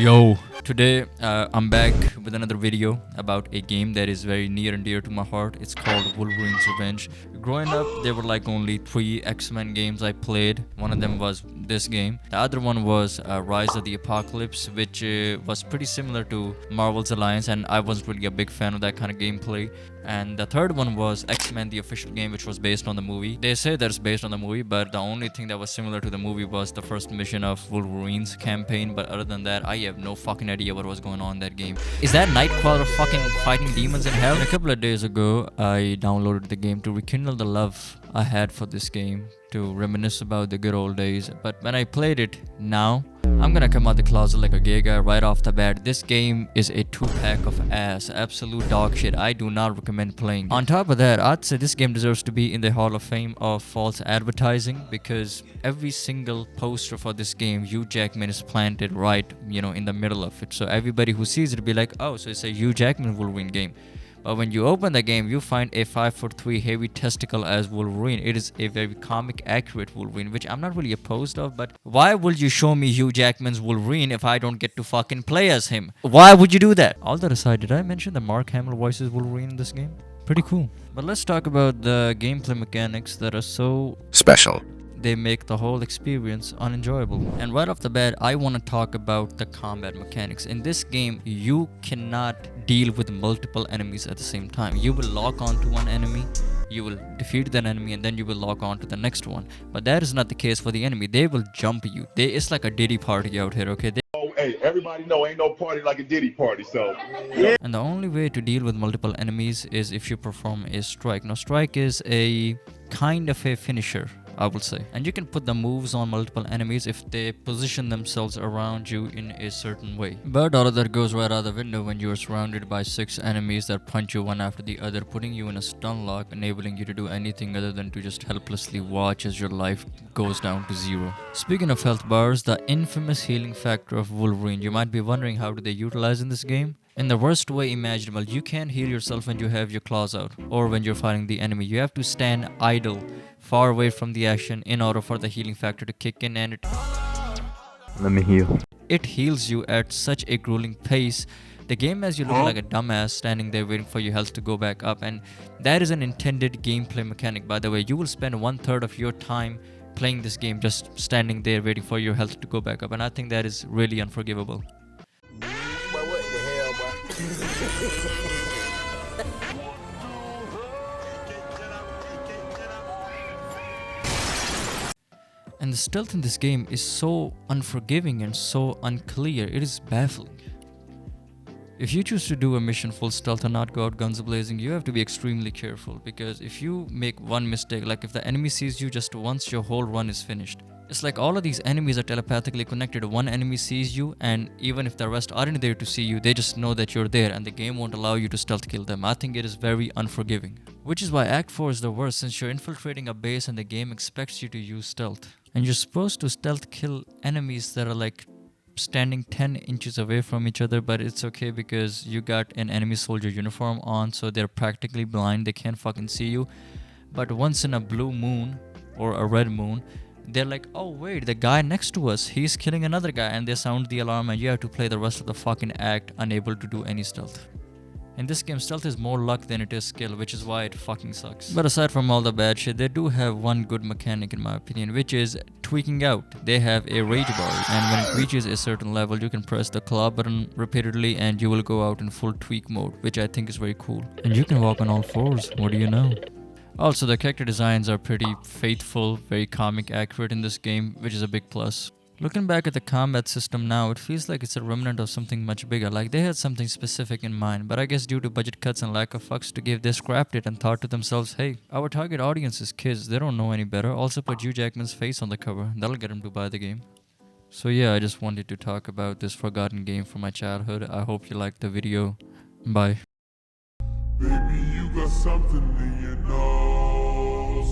Yo, today I'm back with another video about a game that is very near and dear to my heart. It's called Wolverine Revenge. Growing up, there were like only 3 X-Men games I played. One of them was this game. The other one was Rise of the Apocalypse, which was pretty similar to Marvel's Alliance, and I wasn't really a big fan of that kind of gameplay. And the third one was X-Men the official game, which was based on the movie. They say that it's based on the movie, but the only thing that was similar to the movie was the first mission of Wolverine's campaign. But other than that, I have no fucking idea what was going on in that game. Is that Nightcrawler fucking fighting demons in hell? And a couple of days ago, I downloaded the game to rekindle the love I had for this game, to reminisce about the good old days. But when I played it now, I'm gonna come out the closet like a gay guy right off the bat. This game is a 2-pack of ass, absolute dog shit. I do not recommend playing. On top of that, I'd say this game deserves to be in the Hall of Fame of false advertising, because every single poster for this game, Hugh Jackman is planted right, in the middle of it. So everybody who sees it will be like, oh, so it's a Hugh Jackman Wolverine game. But when you open the game, you find a 5'3" heavy testicle as Wolverine. It is a very comic accurate Wolverine, which I'm not really opposed of, but why would you show me Hugh Jackman's Wolverine if I don't get to fucking play as him? Why would you do that? All that aside, did I mention that Mark Hamill voices Wolverine in this game? Pretty cool. But let's talk about the gameplay mechanics that are so special. They make the whole experience unenjoyable. And right off the bat, I want to talk about the combat mechanics. In this game, you cannot deal with multiple enemies at the same time. You will lock on to one enemy, you will defeat that enemy, and then you will lock on to the next one. But that is not the case for the enemy. They will jump you. It's like a Diddy party out here, okay? Hey, everybody know ain't no party like a Diddy party, so yeah. And the only way to deal with multiple enemies is if you perform a strike. Now, strike is a kind of a finisher, I would say. And you can put the moves on multiple enemies if they position themselves around you in a certain way. But all of that goes right out the window when you are surrounded by 6 enemies that punch you one after the other, putting you in a stun lock, enabling you to do anything other than to just helplessly watch as your life goes down to 0. Speaking of health bars, the infamous healing factor of Wolverine. You might be wondering, how do they utilize in this game? In the worst way imaginable. You can't heal yourself when you have your claws out or when you're fighting the enemy. You have to stand idle, far away from the action, in order for the healing factor to kick in, and Let me heal. it heals you at such a grueling pace. The game has you look like a dumbass standing there waiting for your health to go back up, and that is an intended gameplay mechanic, by the way. You will spend 1/3 of your time playing this game just standing there waiting for your health to go back up, and I think that is really unforgivable. And the stealth in this game is so unforgiving and so unclear, it is baffling. If you choose to do a mission full stealth and not go out guns blazing, you have to be extremely careful, because if you make one mistake, like if the enemy sees you just once, your whole run is finished. It's like all of these enemies are telepathically connected. One enemy sees you, and even if the rest aren't there to see you, they just know that you're there, and the game won't allow you to stealth kill them. I think it is very unforgiving. Which is why Act 4 is the worst, since you're infiltrating a base and the game expects you to use stealth. And you're supposed to stealth kill enemies that are like standing 10 inches away from each other, but it's okay because you got an enemy soldier uniform on, so they're practically blind, they can't fucking see you. But once in a blue moon or a red moon, they're like, oh wait, the guy next to us, he's killing another guy, and they sound the alarm, and you have to play the rest of the fucking act unable to do any stealth. In this game, stealth is more luck than it is skill, which is why it fucking sucks. But aside from all the bad shit, they do have one good mechanic in my opinion, which is tweaking out. They have a rage bar, and when it reaches a certain level, you can press the claw button repeatedly and you will go out in full tweak mode, which I think is very cool. And you can walk on all 4s, what do you know? Also, the character designs are pretty faithful, very comic accurate in this game, which is a big plus. Looking back at the combat system now, it feels like it's a remnant of something much bigger, like they had something specific in mind, but I guess due to budget cuts and lack of fucks to give, they scrapped it and thought to themselves, hey, our target audience is kids, they don't know any better, also put Hugh Jackman's face on the cover, that'll get them to buy the game. So yeah, I just wanted to talk about this forgotten game from my childhood. I hope you liked the video. Bye. Baby, you got something in your nose.